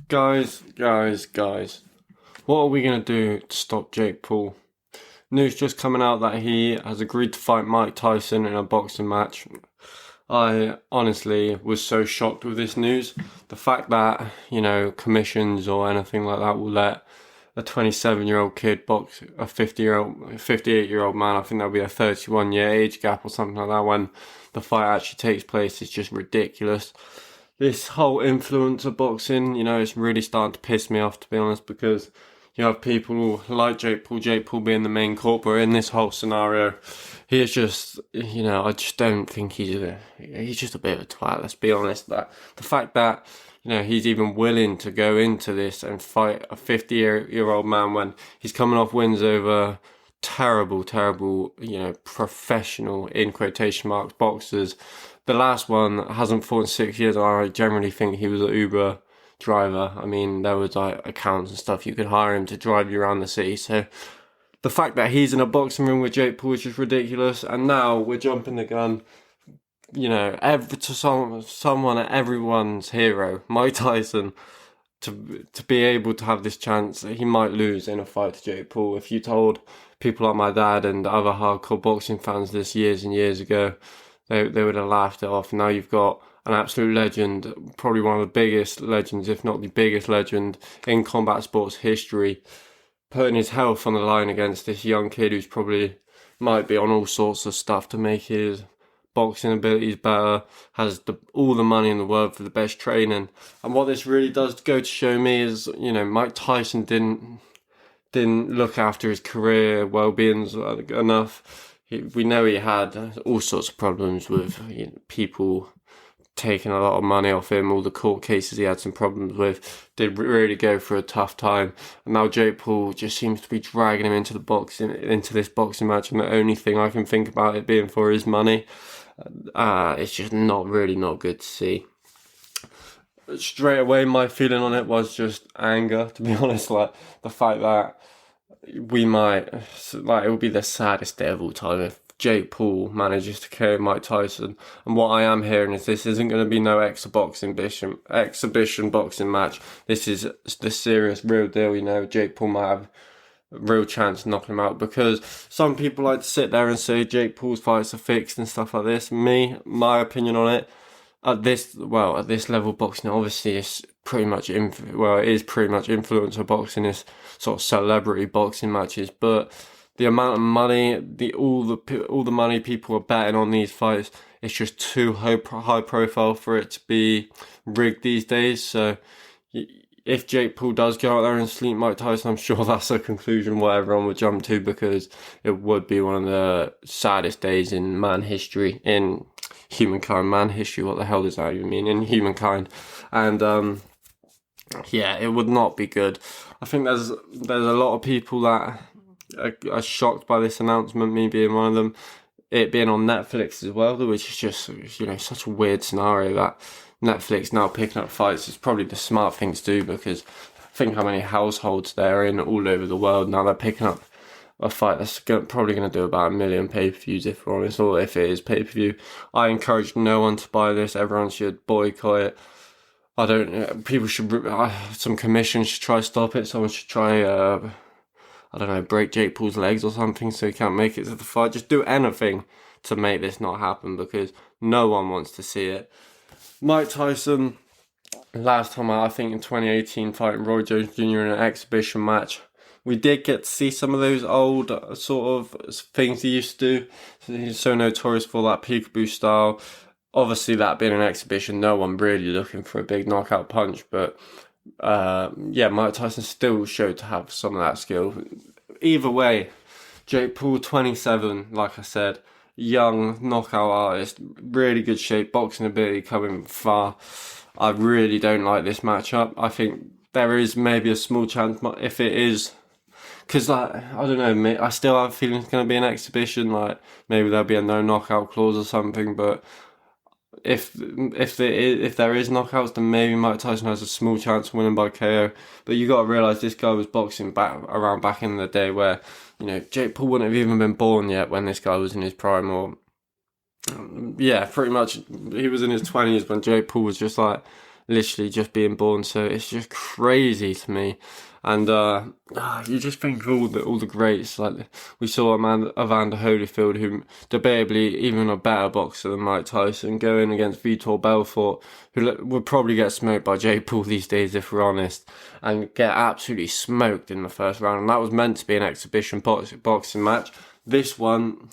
Guys. What are we going to do to stop Jake Paul? News just coming out that he has agreed to fight Mike Tyson in a boxing match. I honestly was so shocked with this news. The fact that, commissions or anything like that will let a 27-year-old kid box a 58-year-old man. I think there'll be a 31-year age gap or something like that when the fight actually takes place. It's just ridiculous. This whole influence of boxing, it's really starting to piss me off, to be honest, because you have people like Jake Paul being the main culprit in this whole scenario. He is just, I just don't think he's just a bit of a twat, let's be honest. That the fact that, he's even willing to go into this and fight a 50-year-old man when he's coming off wins over terrible, professional, in quotation marks, boxers. The last one hasn't fought in 6 years, and I generally think he was an Uber driver. I mean, there was accounts and stuff. You could hire him to drive you around the city. So the fact that he's in a boxing ring with Jake Paul is just ridiculous. And now we're jumping the gun, someone at everyone's hero, Mike Tyson, to be able to have this chance. He might lose in a fight to Jake Paul. If you told people like my dad and other hardcore boxing fans this years and years ago, they would have laughed it off. Now you've got an absolute legend, probably one of the biggest legends, if not the biggest legend in combat sports history, putting his health on the line against this young kid who's probably might be on all sorts of stuff to make his boxing abilities better, has all the money in the world for the best training. And what this really does go to show me is, Mike Tyson didn't look after his career well-being enough. We know he had all sorts of problems with people taking a lot of money off him, all the court cases he had some problems with, did really go through a tough time. And now Jake Paul just seems to be dragging him into this boxing match, and the only thing I can think about it being for his money. It's just not good to see. Straight away, my feeling on it was just anger, to be honest. Like, the fact that it will be the saddest day of all time if Jake Paul manages to KO Mike Tyson. And what I am hearing is this isn't going to be no exhibition boxing match. This is the serious, real deal. Jake Paul might have a real chance of knocking him out, because some people like to sit there and say Jake Paul's fights are fixed and stuff like this. My opinion on it, at this level of boxing, obviously it's pretty much it is pretty much influencer boxing, is sort of celebrity boxing matches. But the amount of money, all the money people are betting on these fights, it's just too high profile for it to be rigged these days. So if Jake Paul does go out there and sleep Mike Tyson, I'm sure that's a conclusion what everyone would jump to, because it would be one of the saddest days in humankind, man history. What the hell does that even mean? In humankind. And it would not be good. I think there's a lot of people that are shocked by this announcement, me being one of them. It being on Netflix as well, which is just, such a weird scenario that Netflix now picking up fights is probably the smart thing to do, because think how many households they're in all over the world. Now they're picking up a fight that's probably going to do about 1 million pay-per-views, if we're honest, or if it is pay-per-view. I encourage no one to buy this. Everyone should boycott it. People should, some commission should try to stop it. Someone should try, break Jake Paul's legs or something so he can't make it to the fight. Just do anything to make this not happen, because no one wants to see it. Mike Tyson, last time I think in 2018, fighting Roy Jones Jr. in an exhibition match. We did get to see some of those old sort of things he used to do. He's so notorious for that peekaboo style. Obviously, that being an exhibition, no one really looking for a big knockout punch. But Mike Tyson still showed to have some of that skill. Either way, Jake Paul, 27, like I said, young knockout artist, really good shape, boxing ability coming far. I really don't like this matchup. I think there is maybe a small chance, if it is, because I don't know, I still have a feeling it's going to be an exhibition. Like, maybe there'll be a no knockout clause or something. But if there is knockouts, then maybe Mike Tyson has a small chance of winning by KO. But you got to realise this guy was boxing back in the day where, Jake Paul wouldn't have even been born yet when this guy was in his prime, or pretty much he was in his 20s when Jake Paul was just like literally just being born. So it's just crazy to me. And you just think of all the greats. Like we saw Evander Holyfield, who debatably even a better boxer than Mike Tyson, go in against Vitor Belfort, who would probably get smoked by Jake Paul these days if we're honest, and get absolutely smoked in the first round. And that was meant to be an exhibition boxing match. This one,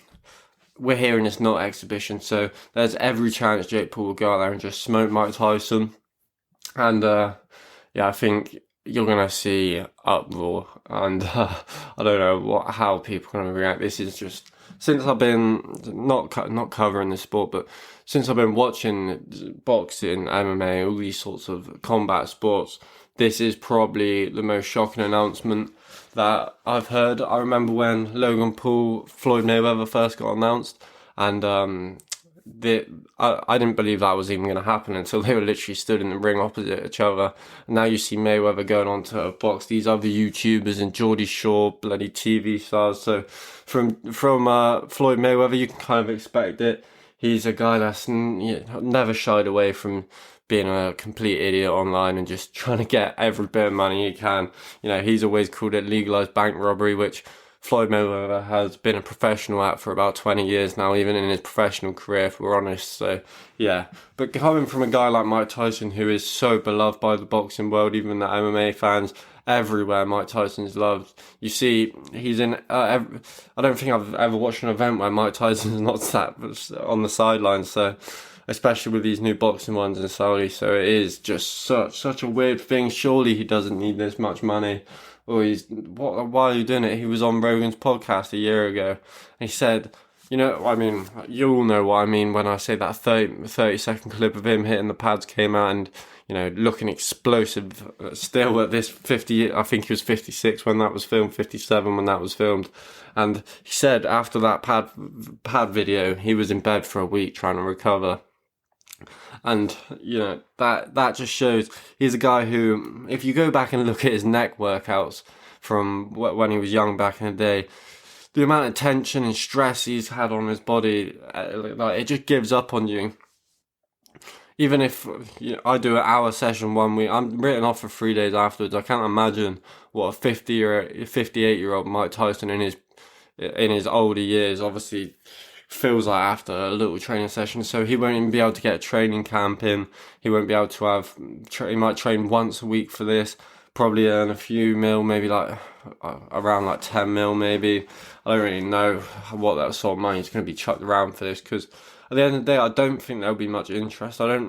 we're hearing it's not exhibition, so there's every chance Jake Paul will go out there and just smoke Mike Tyson. And I think you're gonna see uproar, and I don't know how people are gonna react. This is just, since I've been not covering the sport, but since I've been watching boxing, MMA, all these sorts of combat sports, this is probably the most shocking announcement that I've heard. I remember when Logan Paul, Floyd Mayweather first got announced, and I didn't believe that was even going to happen until they were literally stood in the ring opposite each other. And now you see Mayweather going on to box these other YouTubers and Geordie Shore, bloody TV stars. So from Floyd Mayweather, you can kind of expect it. He's a guy that's never shied away from being a complete idiot online and just trying to get every bit of money he can. He's always called it legalized bank robbery, which Floyd Mayweather has been a professional at for about 20 years now, even in his professional career, if we're honest. So, yeah. But coming from a guy like Mike Tyson, who is so beloved by the boxing world, even the MMA fans, everywhere Mike Tyson's loved. You see, he's in... I don't think I've ever watched an event where Mike Tyson's not sat on the sidelines, so... especially with these new boxing ones in Saudi. So it is just such a weird thing. Surely he doesn't need this much money. Or why are you doing it? He was on Rogan's podcast a year ago. And he said, you all know what I mean when I say that 30-second clip of him hitting the pads came out and, looking explosive still at this 50, I think he was 56 when that was filmed, 57 when that was filmed. And he said after that pad video, he was in bed for a week trying to recover. And, that just shows he's a guy who, if you go back and look at his neck workouts from when he was young back in the day, the amount of tension and stress he's had on his body, it just gives up on you. Even if I do an hour session 1 week, I'm written off for 3 days afterwards. I can't imagine what a 50 or 58-year-old Mike Tyson in his older years obviously feels like after a little training session. So he won't even be able to get a training camp in. He won't be able to have... he might train once a week for this, probably earn a few mil, maybe like around like 10 mil maybe. I don't really know what that sort of money is going to be chucked around for this, because at the end of the day, I don't think there'll be much interest. I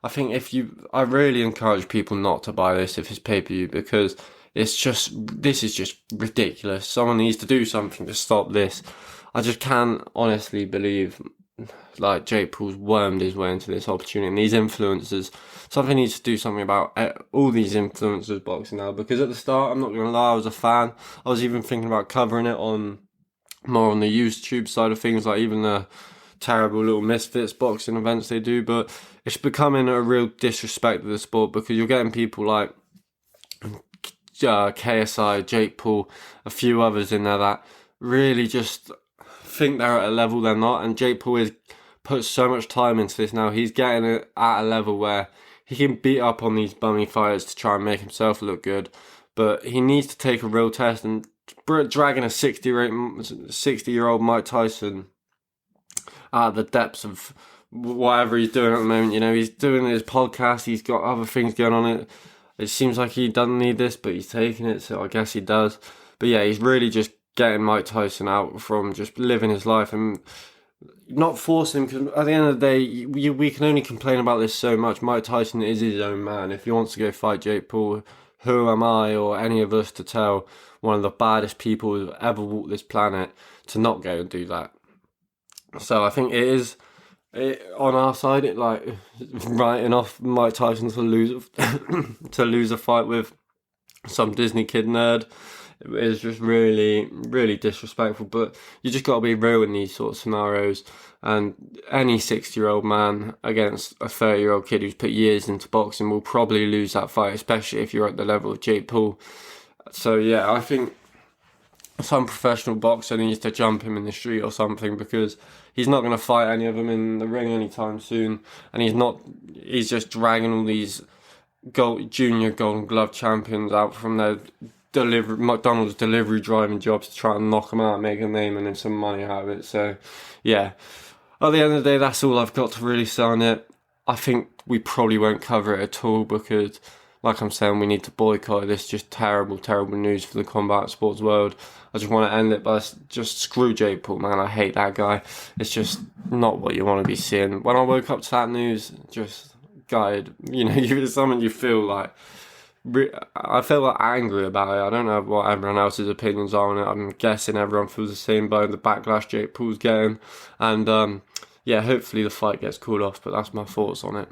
think I really encourage people not to buy this if it's pay-per-view, because this is just ridiculous. Someone needs to do something to stop this. I just can't honestly believe like Jake Paul's wormed his way into this opportunity, and these influencers, something needs to do something about all these influencers boxing now, because at the start, I'm not going to lie, I was a fan. I was even thinking about covering it more on the YouTube side of things, like even the terrible little misfits boxing events they do, but it's becoming a real disrespect to the sport, because you're getting people like KSI, Jake Paul, a few others in there that really just think they're at a level they're not, and Jake Paul has put so much time into this now. He's getting it at a level where he can beat up on these bummy fighters to try and make himself look good, but he needs to take a real test, and dragging a 60-year-old Mike Tyson out of the depths of whatever he's doing at the moment. He's doing his podcast, he's got other things going on. It seems like he doesn't need this, but he's taking it, so I guess he does. But yeah, he's really just getting Mike Tyson out from just living his life and not forcing him, because at the end of the day, we can only complain about this so much. Mike Tyson is his own man. If he wants to go fight Jake Paul, who am I or any of us to tell one of the baddest people who ever walked this planet to not go and do that? So I think on our side, writing off Mike Tyson to lose a fight with some Disney kid nerd is just really, really disrespectful. But you just got to be real in these sort of scenarios. And any 60-year-old man against a 30-year-old kid who's put years into boxing will probably lose that fight, especially if you're at the level of Jake Paul. So yeah, I think some professional boxer needs to jump him in the street or something, because he's not going to fight any of them in the ring anytime soon, and he's just dragging all these junior Golden Glove champions out from their McDonald's delivery driving jobs to try and knock them out, make a name and then some money out of it. So yeah, at the end of the day, that's all I've got to really say on it. I think we probably won't cover it at all because, like I'm saying, we need to boycott this. Just terrible, terrible news for the combat sports world. I just want to end it by just screw Jake Paul, man. I hate that guy. It's just not what you want to be seeing. When I woke up to that news, just gutted. It's something you feel like. I feel like angry about it. I don't know what everyone else's opinions are on it. I'm guessing everyone feels the same by the backlash Jake Paul's getting. And yeah, hopefully the fight gets called off. But that's my thoughts on it.